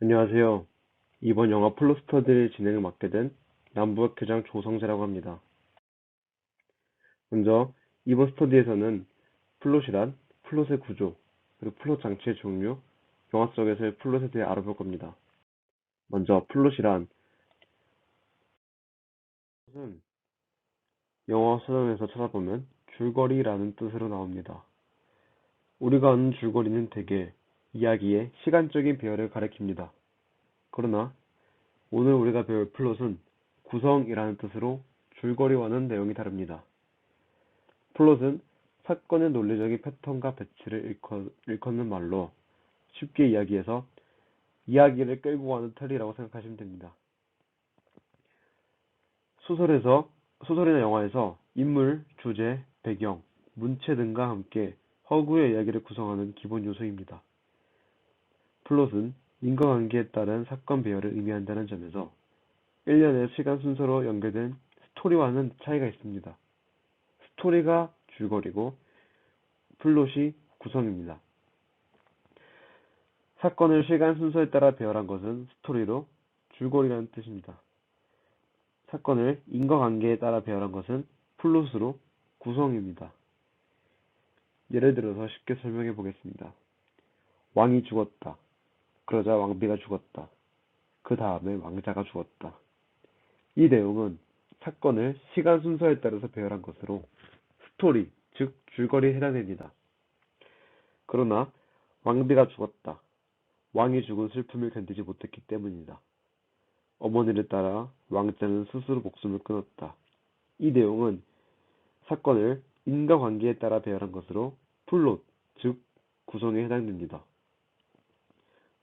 안녕하세요. 이번 영화 플롯스터디의 진행을 맡게 된 남부학 교장 조성재라고 합니다. 먼저 이번 스터디에서는 플롯이란, 플롯의 구조, 그리고 플롯 장치의 종류, 영화 속에서의 플롯에 대해 알아볼 겁니다. 먼저 플롯이란, 플롯은 영어 서점에서 찾아보면 줄거리라는 뜻으로 나옵니다. 우리가 아는 줄거리는 대개 이야기의 시간적인 배열을 가리킵니다. 그러나 오늘 우리가 배울 플롯은 구성이라는 뜻으로 줄거리와는 내용이 다릅니다. 플롯은 사건의 논리적인 패턴과 배치를 일컫는 말로 쉽게 이야기해서 이야기를 끌고 가는 틀이라고 생각하시면 됩니다. 소설이나 영화에서 인물, 주제, 배경, 문체 등과 함께 허구의 이야기를 구성하는 기본 요소입니다. 플롯은 인과관계에 따른 사건 배열을 의미한다는 점에서 일련의 시간 순서로 연결된 스토리와는 차이가 있습니다. 스토리가 줄거리고 플롯이 구성입니다. 사건을 시간 순서에 따라 배열한 것은 스토리로 줄거리라는 뜻입니다. 사건을 인과관계에 따라 배열한 것은 플롯으로 구성입니다. 예를 들어서 쉽게 설명해 보겠습니다. 왕이 죽었다. 그러자 왕비가 죽었다. 그 다음에 왕자가 죽었다. 이 내용은 사건을 시간 순서에 따라서 배열한 것으로 스토리, 즉 줄거리에 해당됩니다. 그러나 왕비가 죽었다. 왕이 죽은 슬픔을 견디지 못했기 때문이다. 어머니를 따라 왕자는 스스로 목숨을 끊었다. 이 내용은 사건을 인과관계에 따라 배열한 것으로 플롯, 즉 구성에 해당됩니다.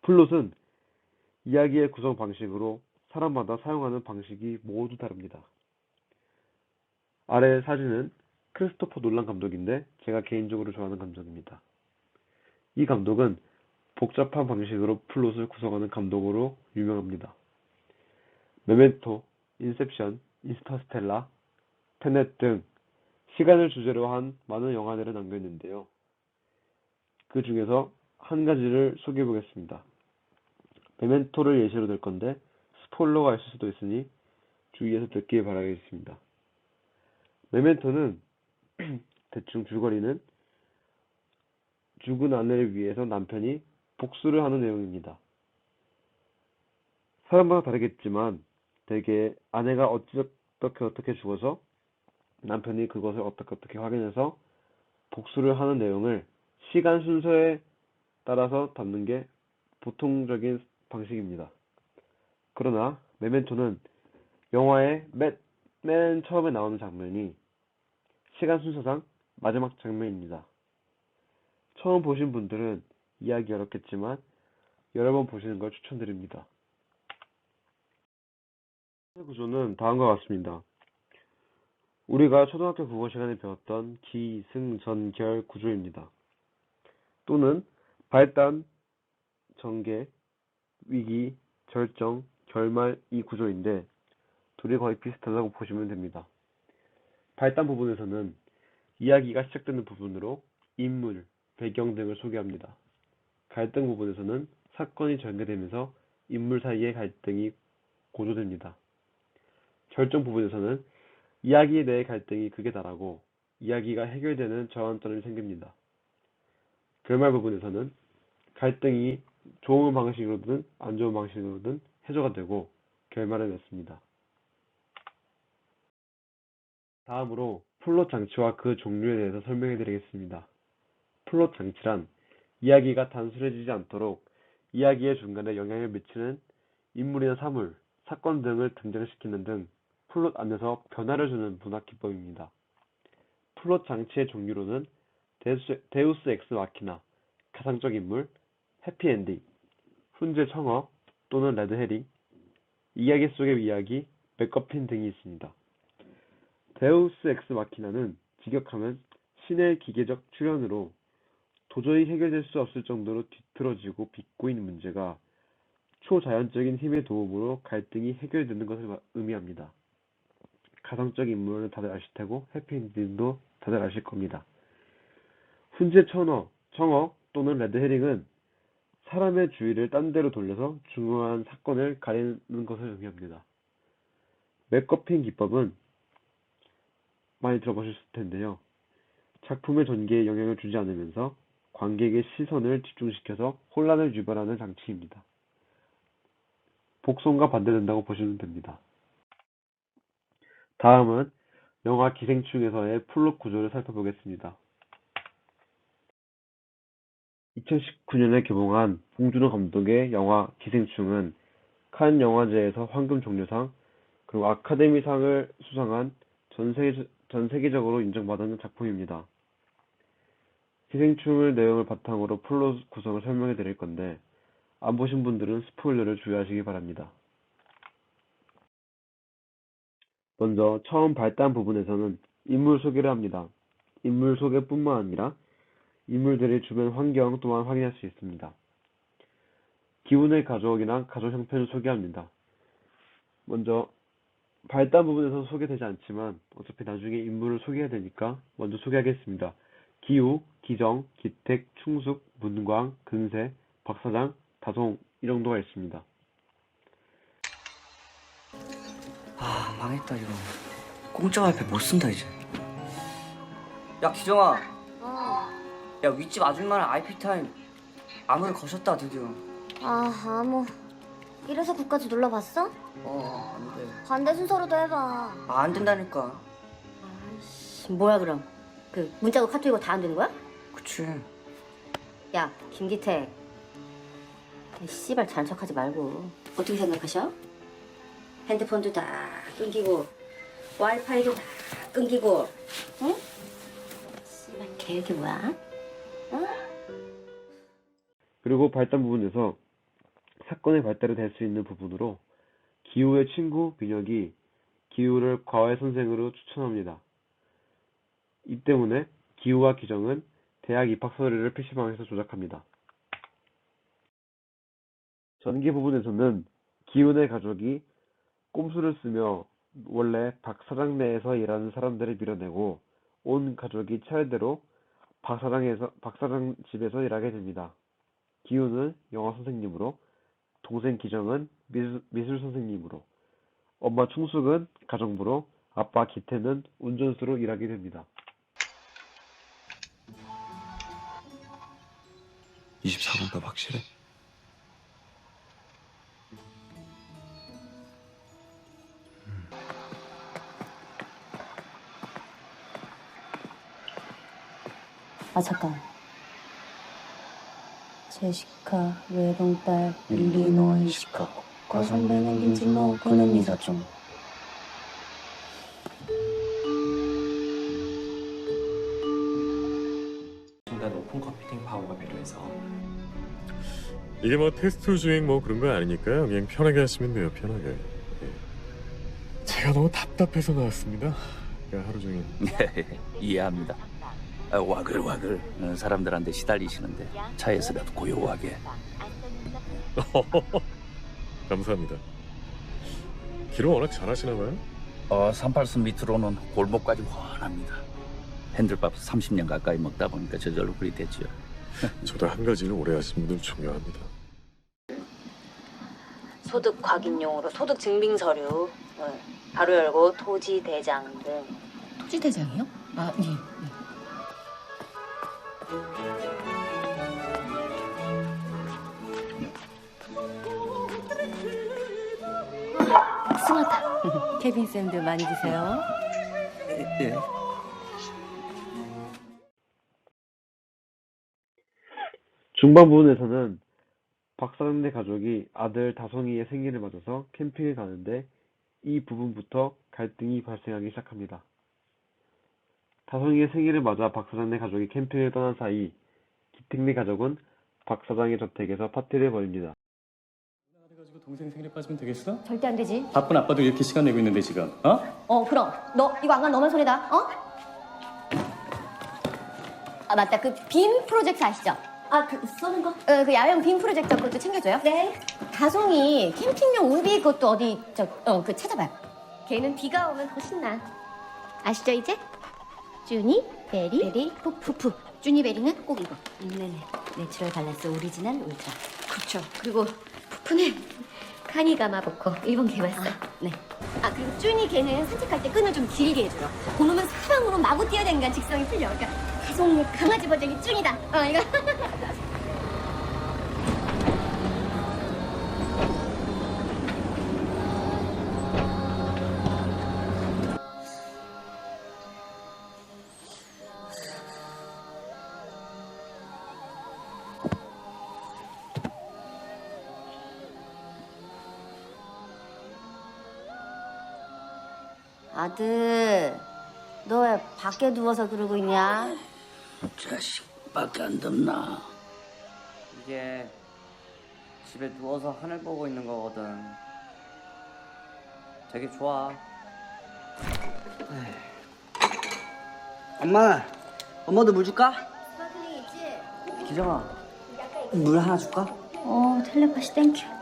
플롯은 이야기의 구성 방식으로 사람마다 사용하는 방식이 모두 다릅니다. 아래 사진은 크리스토퍼 놀란 감독인데 제가 개인적으로 좋아하는 감독입니다. 이 감독은 복잡한 방식으로 플롯을 구성하는 감독으로 유명합니다. 메멘토, 인셉션, 인터스텔라, 테넷 등 시간을 주제로 한 많은 영화들을 남겼는데요. 그 중에서 한 가지를 소개해 보겠습니다. 메멘토를 예시로 들 건데 스포일러가 있을 수도 있으니 주의해서 듣길 바라겠습니다. 메멘토는 대충 줄거리는 죽은 아내를 위해서 남편이 복수를 하는 내용입니다. 사람마다 다르겠지만 대개 아내가 어떻게 죽어서 남편이 그것을 어떻게 확인해서 복수를 하는 내용을 시간 순서에 따라서 담는 게 보통적인 방식입니다. 그러나 메멘토는 영화의 맨 처음에 나오는 장면이 시간 순서상 마지막 장면입니다. 처음 보신 분들은 이해하기 어렵겠지만 여러 번 보시는 걸 추천드립니다. 구조는 다음과 같습니다. 우리가 초등학교 국어 시간에 배웠던 기승전결 구조입니다. 또는 발단, 전개, 위기, 절정, 결말 이 구조인데 둘이 거의 비슷하다고 보시면 됩니다. 발단 부분에서는 이야기가 시작되는 부분으로 인물, 배경 등을 소개합니다. 갈등 부분에서는 사건이 전개되면서 인물 사이의 갈등이 고조됩니다. 절정 부분에서는 이야기 내의 갈등이 극에 달하고 이야기가 해결되는 전환점이 생깁니다. 결말 부분에서는 갈등이 좋은 방식으로든 안 좋은 방식으로든 해소가 되고 결말을 맺습니다. 다음으로 플롯 장치와 그 종류에 대해서 설명해 드리겠습니다. 플롯 장치란 이야기가 단순해지지 않도록 이야기의 중간에 영향을 미치는 인물이나 사물, 사건 등을 등장시키는 등 플롯 안에서 변화를 주는 문학 기법입니다. 플롯 장치의 종류로는 데우스 엑스 마키나, 가상적 인물, 해피엔딩, 훈제 청어 또는 레드 헤링, 이야기 속의 이야기, 맥거핀 등이 있습니다. 데우스 엑스 마키나는 직역하면 신의 기계적 출현으로 도저히 해결될 수 없을 정도로 뒤틀어지고 빚고 있는 문제가 초자연적인 힘의 도움으로 갈등이 해결되는 것을 의미합니다. 가상적 인물은 다들 아실 테고 해피엔딩도 다들 아실 겁니다. 훈제 청어 또는 레드 헤링은 사람의 주의를 딴 데로 돌려서 중요한 사건을 가리는 것을 의미합니다. 맥거핀 기법은 많이 들어보셨을 텐데요. 작품의 전개에 영향을 주지 않으면서 관객의 시선을 집중시켜서 혼란을 유발하는 장치입니다. 복선과 반대된다고 보시면 됩니다. 다음은 영화 기생충에서의 플롯 구조를 살펴보겠습니다. 2019년에 개봉한 봉준호 감독의 영화 기생충은 칸 영화제에서 황금 종려상 그리고 아카데미상을 수상한 전 세계적으로 인정받은 작품입니다. 기생충의 내용을 바탕으로 플롯 구성을 설명해 드릴 건데 안 보신 분들은 스포일러를 주의하시기 바랍니다. 먼저 처음 발단 부분에서는 인물 소개를 합니다. 인물 소개뿐만 아니라 인물들의 주변 환경 또한 확인할 수 있습니다. 기운의 가족이나 가족 형편을 소개합니다. 먼저 발단 부분에서 소개되지 않지만 어차피 나중에 인물을 소개해야 되니까 먼저 소개하겠습니다. 기우, 기정, 기택, 충숙, 문광, 근세, 박사장, 다송 이 정도가 있습니다. 아, 망했다 이거. 공짜 와이파이 못 쓴다 이제. 야 기정아, 야 윗집 아줌마랑 IP 타임 암호를 거셨다 드디어. 아무. 이래서 국까지 눌러봤어? 안 돼. 반대 순서로도 해봐. 아, 안 된다니까. 아이씨, 뭐야 그럼? 그 문자고 카톡이고 다 안 되는 거야? 그치. 야, 김기태. 이 씨발 자는 척하지 말고 어떻게 생각하셔? 핸드폰도 다 끊기고 와이파이도 다 끊기고, 응? 씨발 계획이 뭐야? 응? 그리고 발단 부분에서 사건의 발달이 될 수 있는 부분으로 기우의 친구 민혁이 기우를 과외 선생으로 추천합니다. 이 때문에 기우와 기정은 대학 입학 서류를 PC방에서 조작합니다. 전개 부분에서는 기훈의 가족이 꼼수를 쓰며 원래 박 사장 내에서 일하는 사람들을 밀어내고 온 가족이 차례대로 박 사장 집에서 일하게 됩니다. 기훈은 영어 선생님으로, 동생 기정은 미술 선생님으로, 엄마 충숙은 가정부로, 아빠 기태는 운전수로 일하게 됩니다. 24번가 확실해? 아 잠깐. 제시카 외동딸 일리노이 시카고 과선배는 김진모 그는 이사촌. 순간 오픈 컴퓨팅 파워가 필요해서. 이게 뭐 테스트 주행 뭐 그런 거 아니니까요. 그냥 편하게 하시면 돼요. 편하게. 예. 제가 너무 답답해서 나왔습니다. 그러니까 하루 종일. 이해합니다. 와글와글 사람들한테 시달리시는데 차에서라도 고요하게. 감사합니다. 길을 워낙 잘하시나 봐요. 38선 밑으로는 골목까지 훤합니다. 핸들밥 30년 가까이 먹다 보니까 저절로 그리 됐죠. 저도 한 가지는 오래 하신 분들 중요합니다. 소득 확인용으로 소득 증빙 서류, 바로 열고 토지 대장 등. 토지 대장이요? 아, 예. 스마트. 케빈 샌드 많이 드세요. 예. 중반 부분에서는 박사장네 가족이 아들 다송이의 생일을 맞아서 캠핑을 가는데 이 부분부터 갈등이 발생하기 시작합니다. 다송이의 생일을 맞아 박사장네 가족이 캠핑을 떠난 사이 기택네 가족은 박사장의 저택에서 파티를 벌입니다. 가지고 동생 생일에 빠지면 되겠어? 절대 안 되지. 바쁜 아빠도 이렇게 시간 내고 있는데 지금, 어? 그럼 너 이거 안 가면 너만 손해다. 아 맞다, 그 빔 프로젝트 아시죠? 그 쏘는 거? 그 야외용 빔 프로젝터 그것도 챙겨줘요. 네. 다송이 캠핑용 우비 그것도 어디 그 찾아봐요. 걔는 비가 오면 더 신나. 아시죠 이제? 주니, 베리, 푸푸. 쭈니베리는 꼭 이거. 네네. 내추럴 밸런스 오리지널 울트라. 그렇죠. 그리고 푸푸는 카니가마보코 일본 개발사. 네. 아 그리고 쭈니 개는 산책할 때 끈을 좀 길게 해줘요. 그놈은 사방으로 마구 뛰어다니니까 직성이 풀려. 그러니까 계속 강아지 버전이 쭈니다. 이거. 아들, 너 왜 밖에 누워서 그러고 있냐? 자식밖에 안 덥나? 이게 집에 누워서 하늘 보고 있는 거거든. 되게 좋아. 엄마, 엄마도 물 줄까? 스파클링 있지? 기정아, 물 하나 줄까? 텔레파시 땡큐.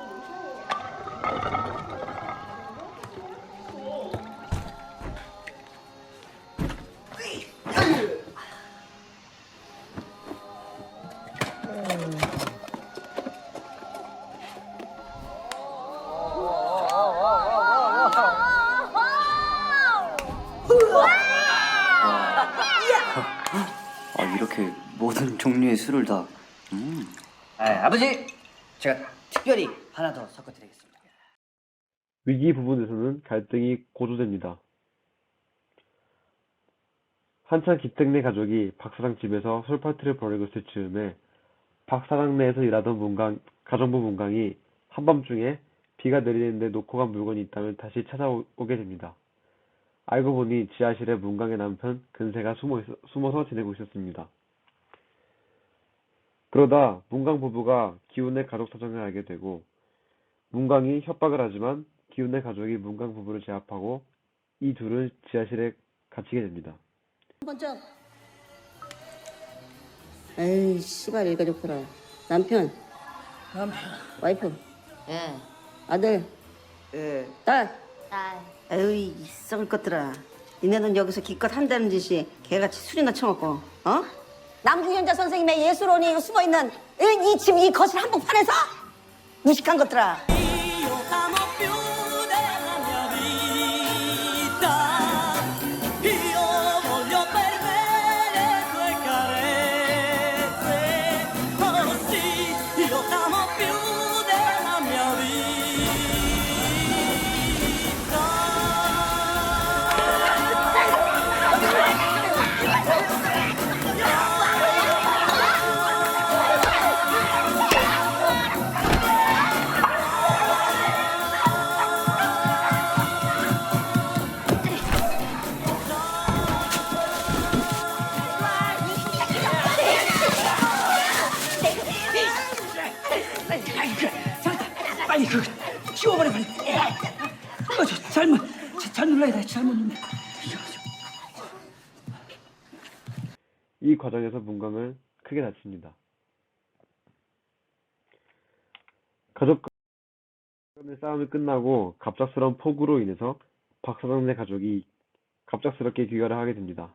이렇게 모든 종류의 술을 다. 아버지, 제가 특별히 하나 더 섞어드리겠습니다. 위기 부분에서는 갈등이 고조됩니다. 한창 기택네 가족이 박 사장 집에서 술파티를 벌이고 있을 즈음에 박 사장네에서 일하던 가정부 문강이 한밤중에 비가 내리는데 놓고 간 물건이 있다면 다시 찾아오게 됩니다. 알고 보니 지하실에 문강의 남편 근세가 숨어서 지내고 있었습니다. 그러다 문강 부부가 기훈의 가족 사정을 알게 되고 문강이 협박을 하지만 기훈의 가족이 문강 부부를 제압하고 이 둘은 지하실에 갇히게 됩니다. 번쩍. 에이 씨발 일가족들아. 남편. 와이프. 예. 아들. 예. 딸. 딸. 에이 이 썩을 것들아. 니네는 여기서 기껏 한다는 짓이 개같이 술이나 처먹고 남궁현자 선생님의 예술원이 숨어있는 이 집 이 거실 한복판에서 무식한 것들아. 빨리 그 치워버려 빨리. 잘못 눌러야 돼. 잘못 눌러. 이 과정에서 문강은 크게 다칩니다. 가족 간의 싸움이 끝나고 갑작스러운 폭우로 인해서 박 사장네 가족이 갑작스럽게 귀가를 하게 됩니다.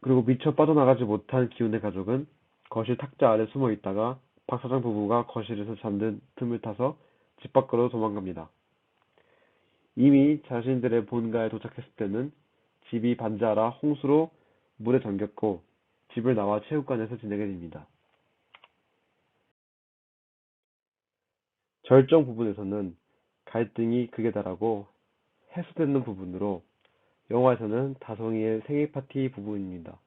그리고 미처 빠져나가지 못한 기훈의 가족은 거실 탁자 아래 숨어 있다가 박 사장 부부가 거실에서 잠든 틈을 타서 집 밖으로 도망갑니다. 이미 자신들의 본가에 도착했을 때는 집이 반지하라 홍수로 물에 잠겼고 집을 나와 체육관에서 지내게 됩니다. 절정 부분에서는 갈등이 극에 달하고 해소되는 부분으로 영화에서는 다송이의 생일 파티 부분입니다.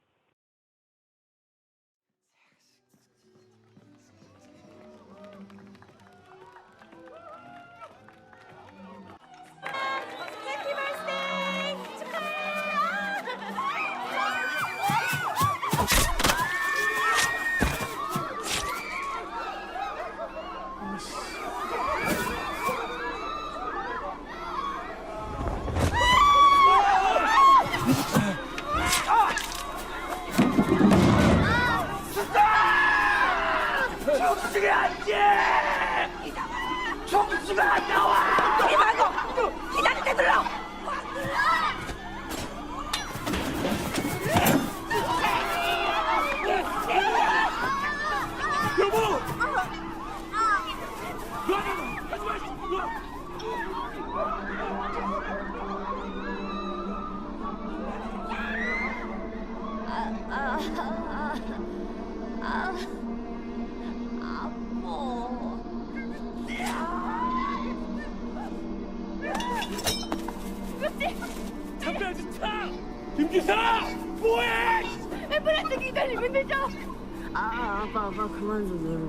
아빠 그만 좀 눌러.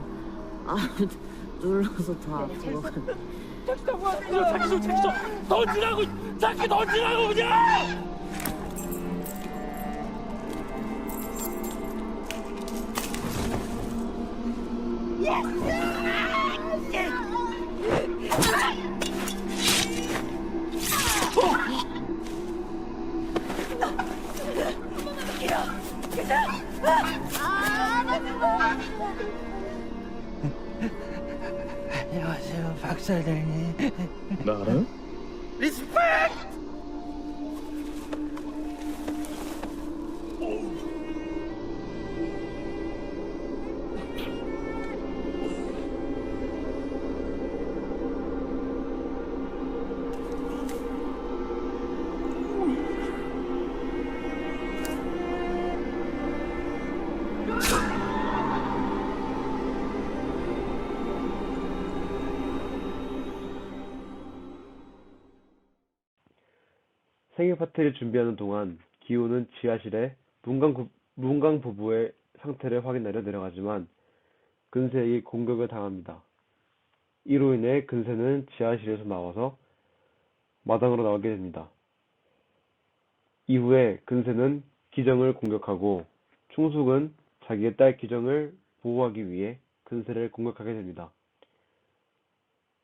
눌러서 더 아프고. 안녕하세요, 박 사장님. 나 알아요? 생일 파티를 준비하는 동안 기우는 지하실에 문강 부부의 상태를 확인하려 내려가지만 근세에게 공격을 당합니다. 이로 인해 근세는 지하실에서 나와서 마당으로 나오게 됩니다. 이후에 근세는 기정을 공격하고 충숙은 자기의 딸 기정을 보호하기 위해 근세를 공격하게 됩니다.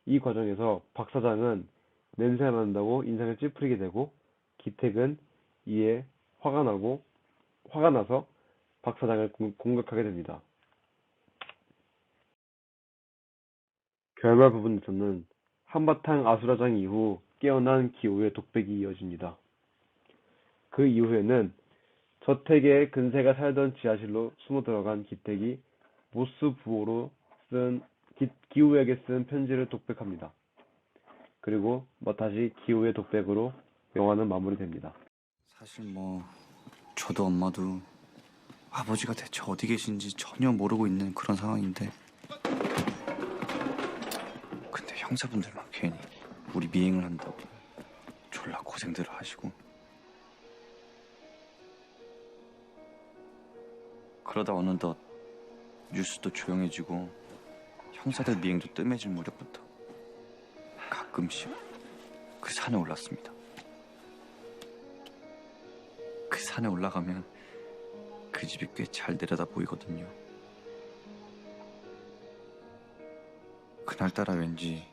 이 과정에서 박 사장은 냄새가 난다고 인상을 찌푸리게 되고 기택은 이에 화가 나서 박 사장을 공격하게 됩니다. 결말 부분에서는 한바탕 아수라장 이후 깨어난 기호의 독백이 이어집니다. 그 이후에는 저택에 근세가 살던 지하실로 숨어 들어간 기택이 모스 부호로 쓴 기호에게 쓴 편지를 독백합니다. 그리고 다시 기호의 독백으로 영화는 마무리됩니다. 사실 뭐 저도 엄마도 아버지가 대체 어디 계신지 전혀 모르고 있는 그런 상황인데, 근데 형사분들만 괜히 우리 미행을 한다고 졸라 고생들을 하시고, 그러다 어느덧 뉴스도 조용해지고 형사들 미행도 뜸해질 무렵부터 가끔씩 그 산에 올랐습니다. 그 산에 올라가면 그 집이 꽤 잘 내려다 보이거든요. 그날따라 왠지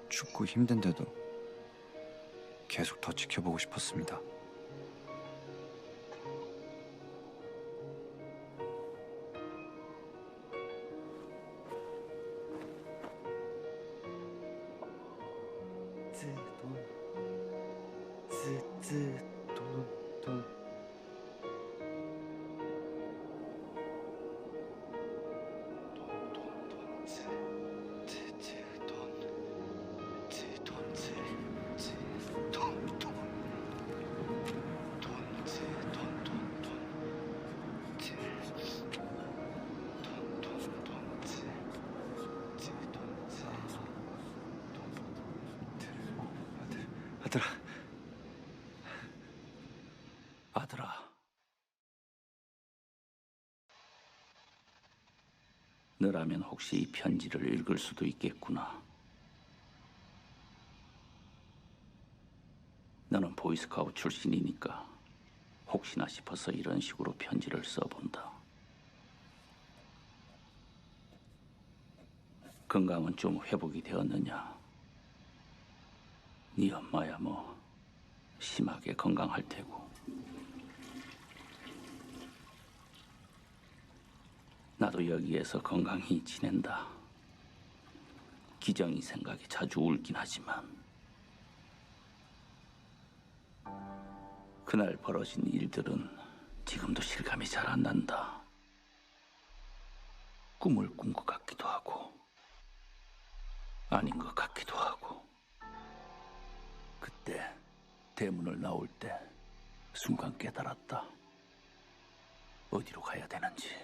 춥고 힘든데도 계속 더 지켜보고 싶었습니다. 아들아, 너라면 혹시 이 편지를 읽을 수도 있겠구나. 너는 보이스카우트 출신이니까 혹시나 싶어서 이런 식으로 편지를 써본다. 건강은 좀 회복이 되었느냐? 네 엄마야 뭐 심하게 건강할 테고. 나도 여기에서 건강히 지낸다. 기정이 생각이 자주 울긴 하지만 그날 벌어진 일들은 지금도 실감이 잘 안 난다. 꿈을 꾼 것 같기도 하고 아닌 것 같기도 하고. 그때 대문을 나올 때 순간 깨달았다. 어디로 가야 되는지.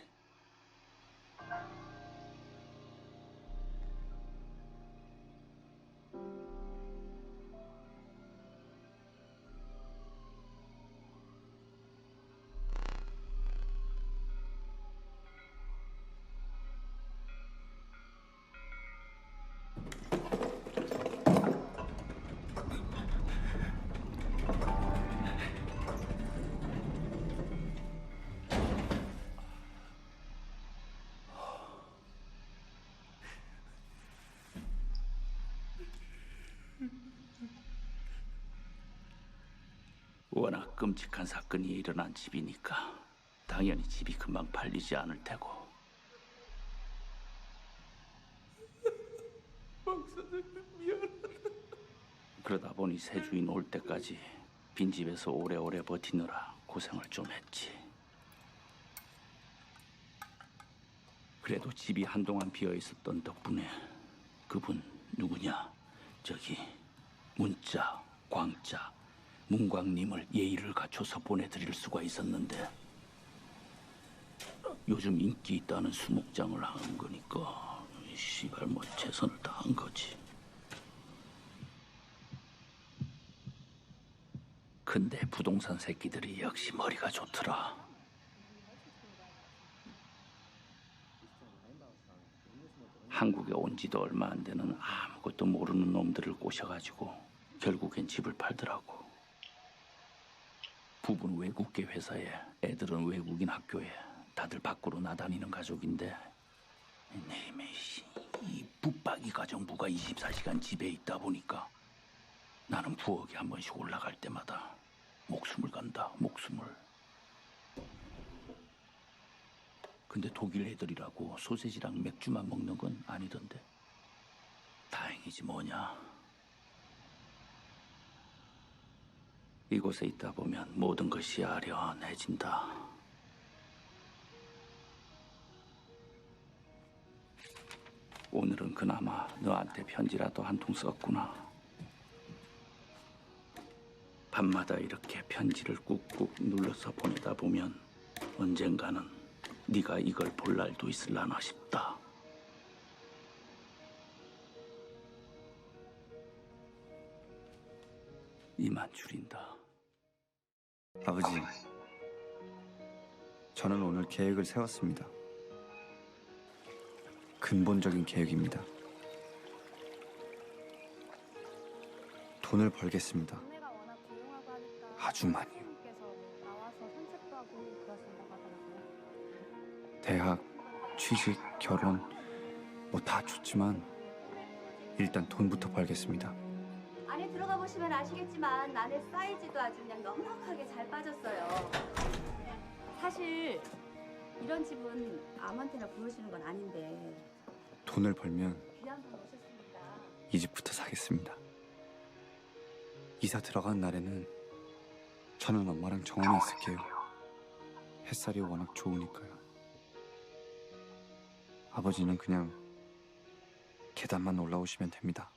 워낙 끔찍한 사건이 일어난 집이니까 당연히 집이 금방 팔리지 않을 테고. 그러다 보니 새 주인 올 때까지 빈집에서 오래오래 버티느라 고생을 좀 했지. 그래도 집이 한동안 비어 있었던 덕분에 그분 누구냐? 저기 문자, 광자, 문광님을 예의를 갖춰서 보내드릴 수가 있었는데 요즘 인기 있다는 수목장을 한 거니까 씨발 뭐 최선을 다한 거지. 근데 부동산 새끼들이 역시 머리가 좋더라. 한국에 온 지도 얼마 안 되는 아무것도 모르는 놈들을 꼬셔가지고 결국엔 집을 팔더라고. 부부는 외국계 회사에, 애들은 외국인 학교에, 다들 밖으로 나다니는 가족인데 이 붙박이 가정부가 24시간 집에 있다 보니까 나는 부엌에 한 번씩 올라갈 때마다 목숨을 간다, 목숨을. 근데 독일 애들이라고 소세지랑 맥주만 먹는 건 아니던데. 다행이지 뭐냐. 이곳에 있다 보면 모든 것이 아련해진다. 오늘은 그나마 너한테 편지라도 한 통 썼구나. 밤마다 이렇게 편지를 꾹꾹 눌러서 보내다 보면 언젠가는 네가 이걸 볼 날도 있을라나 싶다. 이만 줄인다. 아버지, 저는 오늘 계획을 세웠습니다. 근본적인 계획입니다. 돈을 벌겠습니다. 아주 많이요. 대학, 취직, 결혼 뭐 다 좋지만 일단 돈부터 벌겠습니다. 안에 들어가 보시면 아시겠지만 안에 사이즈도 아주 그냥 넉넉하게 잘 빠졌어요. 사실 이런 집은 아무한테나 보여주는 건 아닌데 돈을 벌면 귀한 분 오셨습니다. 이 집부터 사겠습니다. 이사 들어간 날에는 저는 엄마랑 정원에 있을게요. 햇살이 워낙 좋으니까요. 아버지는 그냥 계단만 올라오시면 됩니다.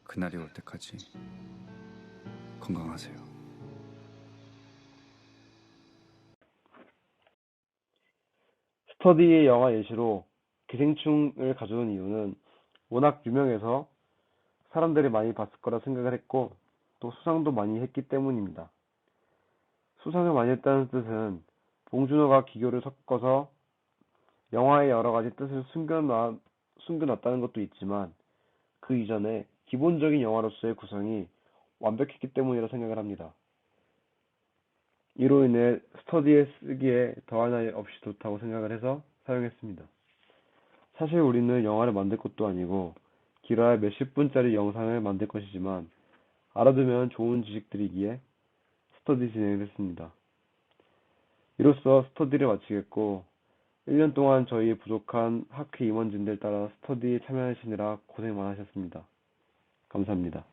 그날이 올 때까지 건강하세요. 스터디의 영화 예시로 기생충을 가져온 이유는 워낙 유명해서 사람들이 많이 봤을 거라 생각을 했고 또 수상도 많이 했기 때문입니다. 수상을 많이 했다는 뜻은 봉준호가 기교를 섞어서 영화의 여러 가지 뜻을 숨겨놨다는 것도 있지만 그 이전에 기본적인 영화로서의 구성이 완벽했기 때문이라 생각을 합니다. 이로 인해 스터디에 쓰기에 더할 나위 없이 좋다고 생각을 해서 사용했습니다. 사실 우리는 영화를 만들 것도 아니고 길어야 몇십 분짜리 영상을 만들 것이지만 알아두면 좋은 지식들이기에 스터디 진행을 했습니다. 이로써 스터디를 마치겠고 1년 동안 저희 부족한 학회 임원진들 따라 스터디에 참여하시느라 고생 많으셨습니다. 감사합니다.